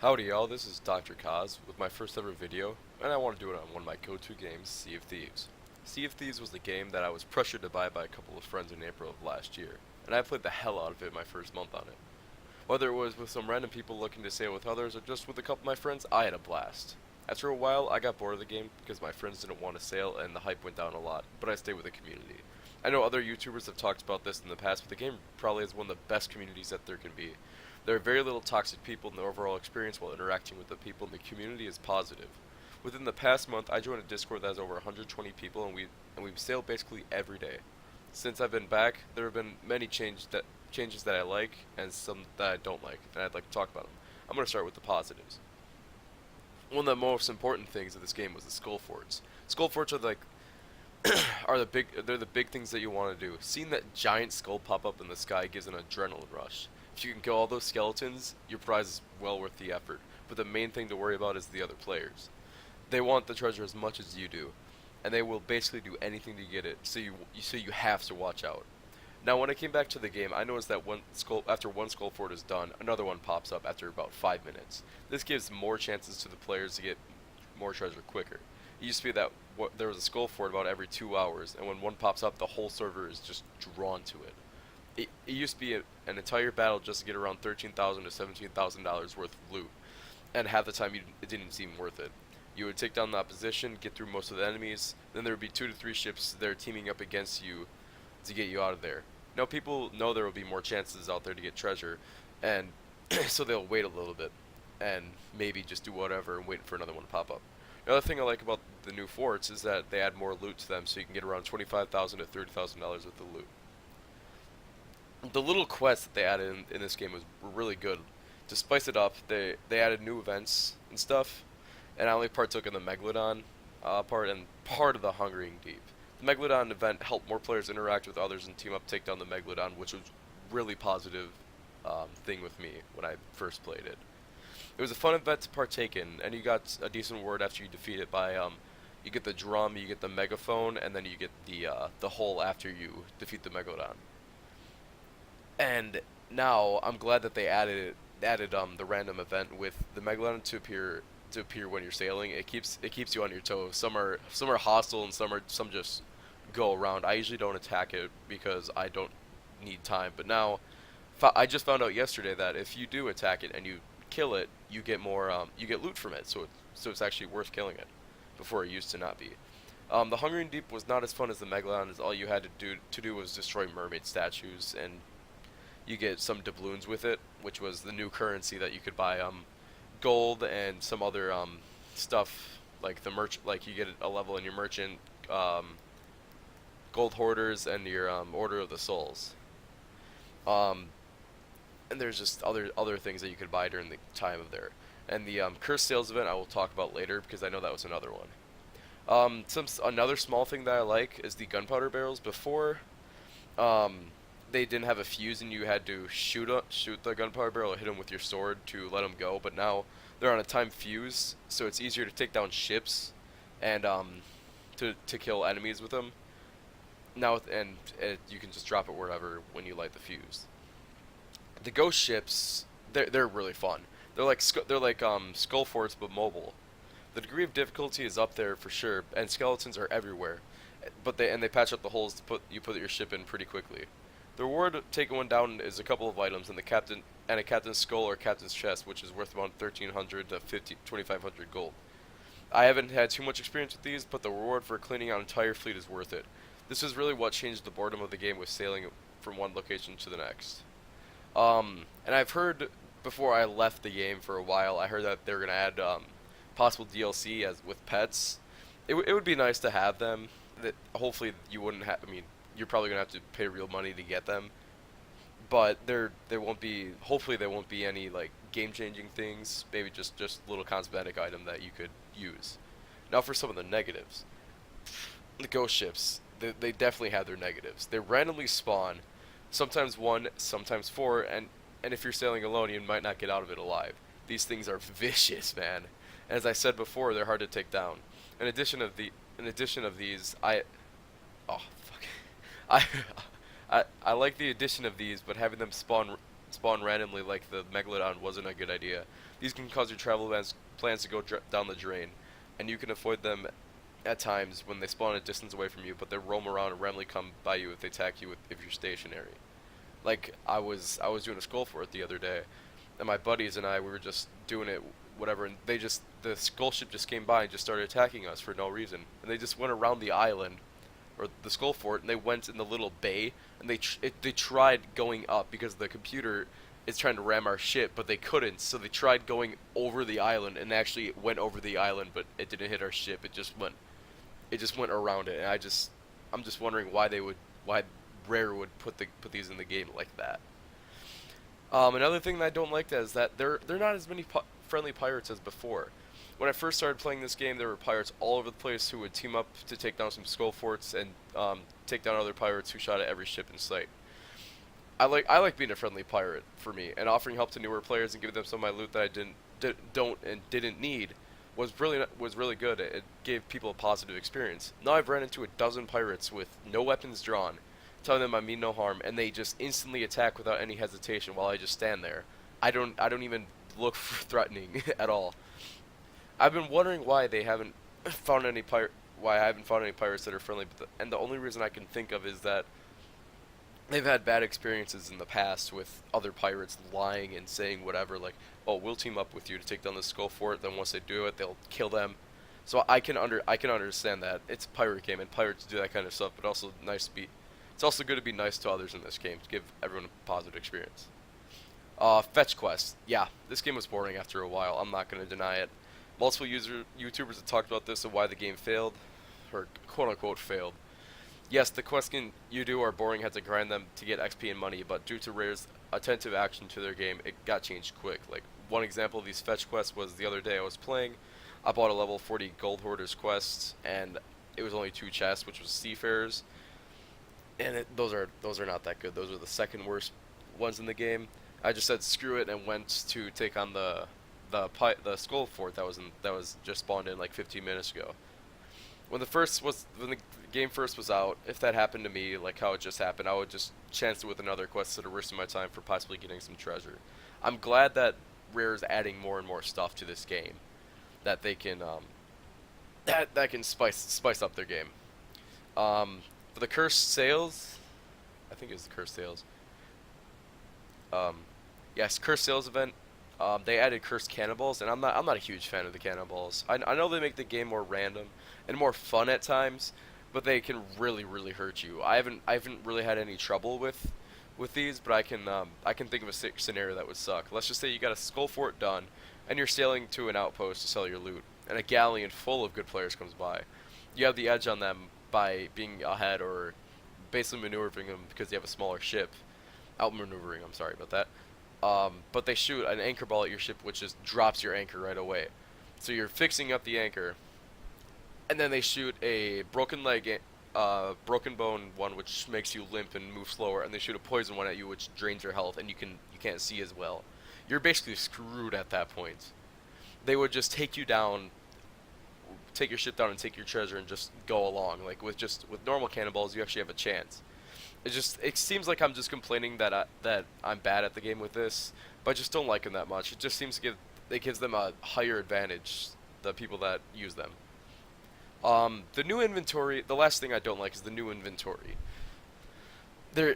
Howdy y'all, this is Dr. Kaz with my first ever video, and I want to do it on one of my go-to games, Sea of Thieves. Sea of Thieves was the game that I was pressured to buy by a couple of friends in April of last year, and I played the hell out of it my first month on it. Whether it was with some random people looking to sail with others or just with a couple of my friends, I had a blast. After a while, I got bored of the game because my friends didn't want to sail and the hype went down a lot, but I stayed with the community. I know other YouTubers have talked about this in the past, but the game probably is one of the best communities that there can be. There are very little toxic people, and the overall experience while interacting with the people in the community is positive. Within the past month, I joined a Discord that has over 120 people, and we've sailed basically every day. Since I've been back, there have been many changes that I like and some that I don't like, and I'd like to talk about them. I'm going to start with the positives. One of the most important things of this game was the skull forts. Skull forts are they're the big things that you want to do. Seeing that giant skull pop up in the sky gives an adrenaline rush. If you can kill all those skeletons, your prize is well worth the effort. But the main thing to worry about is the other players. They want the treasure as much as you do, and they will basically do anything to get it. So you have to watch out. Now, when I came back to the game, I noticed that after one skull fort is done, another one pops up after about 5 minutes. This gives more chances to the players to get more treasure quicker. It used to be that there was a skull fort about every 2 hours, and when one pops up, the whole server is just drawn to it. It used to be an entire battle just to get around $13,000 to $17,000 worth of loot, and half the time it didn't seem worth it. You would take down the opposition, get through most of the enemies, then there would be 2 to 3 ships there teaming up against you to get you out of there. Now people know there will be more chances out there to get treasure, and so they'll wait a little bit, and maybe just do whatever and wait for another one to pop up. Another thing I like about the new forts is that they add more loot to them, so you can get around $25,000 to $30,000 worth of loot. The little quests that they added in this game were really good. To spice it up, they added new events and stuff, and I only partook in the Megalodon part and part of the Hungering Deep. The Megalodon event helped more players interact with others and team up take down the Megalodon, which was really positive thing with me when I first played it. It was a fun event to partake in, and you got a decent reward after you defeat it by you get the drum, you get the megaphone, and then you get the hole after you defeat the Megalodon. And now I'm glad that they added the random event with the Megalodon to appear when you're sailing. It keeps you on your toes. Some are hostile and some just go around. I usually don't attack it because I don't need time. But now I just found out yesterday that if you do attack it and you kill it, you get you get loot from it. So it's actually worth killing it before it used to not be. The Hungering Deep was not as fun as the Megalodon, as all you had to do was destroy mermaid statues, and you get some doubloons with it, which was the new currency that you could buy gold and some other stuff like like you get a level in your merchant, gold hoarders, and your Order of the Souls. Um, and there's just other things that you could buy during the time of there. And the cursed sales event I will talk about later because I know that was another one. Another small thing that I like is the gunpowder barrels. Before, they didn't have a fuse and you had to shoot the gunpowder barrel or hit them with your sword to let them go. But now they're on a time fuse, so it's easier to take down ships and to kill enemies with them. Now you can just drop it wherever when you light the fuse. The ghost ships, they're really fun. They're like skull forts but mobile. The degree of difficulty is up there for sure, and skeletons are everywhere. But they patch up the holes to put your ship in pretty quickly. The reward of taking one down is a couple of items and a captain's skull or captain's chest, which is worth about 1,300 to 2,500 gold. I haven't had too much experience with these, but the reward for cleaning out an entire fleet is worth it. This is really what changed the boredom of the game with sailing from one location to the next. And I've heard before I left the game for a while, I heard that they're gonna add possible DLC as with pets. It would be nice to have them. That hopefully you wouldn't have. I mean, you're probably gonna have to pay real money to get them, but there won't be. Hopefully there won't be any like game-changing things. Maybe just little cosmetic item that you could use. Now for some of the negatives, the ghost ships. They definitely have their negatives. They randomly spawn, sometimes one, sometimes four, and if you're sailing alone, you might not get out of it alive. These things are vicious, man. As I said before, they're hard to take down. In addition of these, oh fuck, I I like the addition of these, but having them spawn spawn randomly like the Megalodon wasn't a good idea. These can cause your travel plans to go down the drain, and you can avoid them at times when they spawn a distance away from you, but they roam around and randomly come by you if they attack you if you're stationary. Like I was doing a skull fort the other day, and my buddies and I we were just doing it whatever, and the skull ship just came by and just started attacking us for no reason, and they just went around the island or the skull fort, and they went in the little bay, and they tried going up because the computer is trying to ram our ship, but they couldn't, so they tried going over the island, and actually went over the island, but it didn't hit our ship. It just went around it, and I'm just wondering why Rare would put these in the game like that. Another thing that I don't like that is that they're not as many friendly pirates as before. When I first started playing this game, there were pirates all over the place who would team up to take down some skull forts and take down other pirates who shot at every ship in sight. I like being a friendly pirate for me, and offering help to newer players and giving them some of my loot that I don't and didn't need was really good. It gave people a positive experience. Now I've ran into a dozen pirates with no weapons drawn, telling them I mean no harm, and they just instantly attack without any hesitation while I just stand there. I don't even look threatening at all. I've been wondering why they haven't found any why I haven't found any pirates that are friendly, and the only reason I can think of is that they've had bad experiences in the past with other pirates lying and saying whatever, like, "Oh, we'll team up with you to take down the skull fort." Then once they do it, they'll kill them. So I can understand that it's a pirate game and pirates do that kind of stuff, but also it's also good to be nice to others in this game to give everyone a positive experience. Fetch quests. Yeah, this game was boring after a while. I'm not gonna deny it. Multiple YouTubers have talked about this and why the game failed, or quote unquote failed. Yes, the quests you do are boring, had to grind them to get XP and money, but due to Rare's attentive action to their game, it got changed quick. Like, one example of these fetch quests was the other day I was playing, I bought a level 40 Gold Hoarders quest, and it was only 2 chests, which was Seafarers, and those are not that good. Those are the second worst ones in the game. I just said screw it and went to take on the skull fort that was just spawned in like 15 minutes ago. When the game first was out, if that happened to me, like how it just happened, I would just chance it with another quest instead of wasting my time for possibly getting some treasure. I'm glad that Rare is adding more and more stuff to this game that they can that can spice up their game. For the cursed sales, I think it was the cursed sales. Um, yes, cursed sales event. They added cursed cannonballs, and I'm not a huge fan of the cannonballs. I know they make the game more random and more fun at times, but they can really hurt you. I haven't really had any trouble with these, but I can think of a scenario that would suck. Let's just say you got a skull fort done, and you're sailing to an outpost to sell your loot, and a galleon full of good players comes by. You have the edge on them by being ahead or basically maneuvering them because you have a smaller ship. Outmaneuvering, I'm sorry about that. But they shoot an anchor ball at your ship, which just drops your anchor right away. So you're fixing up the anchor, and then they shoot a broken leg, broken bone one, which makes you limp and move slower, and they shoot a poison one at you, which drains your health, and you can't see as well. You're basically screwed at that point. They would just take you down, take your ship down, and take your treasure, and just go along. Like with normal cannonballs, you actually have a chance. It seems like I'm just complaining that I'm bad at the game with this, but I just don't like them that much. It just seems it gives them a higher advantage, the people that use them. The new inventory. The last thing I don't like is the new inventory. They're,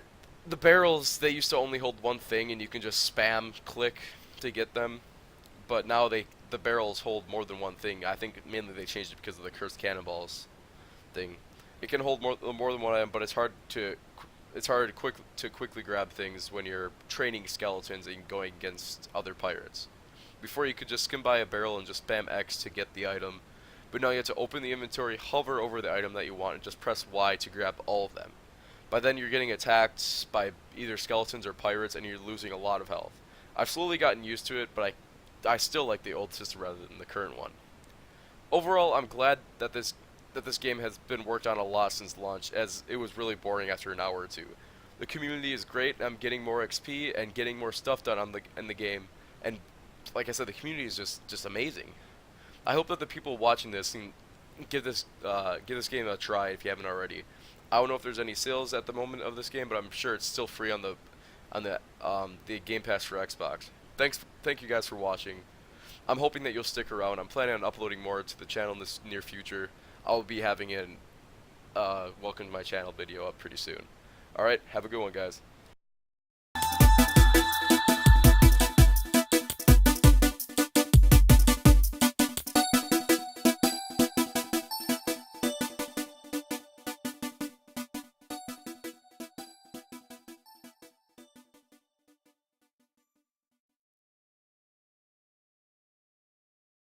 the barrels, they used to only hold one thing, and you can just spam click to get them, but now the barrels hold more than one thing. I think mainly they changed it because of the cursed cannonballs thing. It can hold more than one item, but it's hard to quickly grab things when you're training skeletons and going against other pirates. Before you could just skim by a barrel and just spam X to get the item, but now you have to open the inventory, hover over the item that you want, and just press Y to grab all of them. By then you're getting attacked by either skeletons or pirates, and you're losing a lot of health. I've slowly gotten used to it, but I still like the old system rather than the current one. Overall, I'm glad that this game has been worked on a lot since launch, as it was really boring after an hour or two. The community is great. I'm getting more XP and getting more stuff done in the game, and like I said, the community is just amazing. I hope that the people watching this can give this game a try if you haven't already. I don't know if there's any sales at the moment of this game, but I'm sure it's still free on on the Game Pass for Xbox. Thank you guys for watching. I'm hoping that you'll stick around. I'm planning on uploading more to the channel in this near future. I'll be having an welcome to my channel video up pretty soon. All right, have a good one, guys.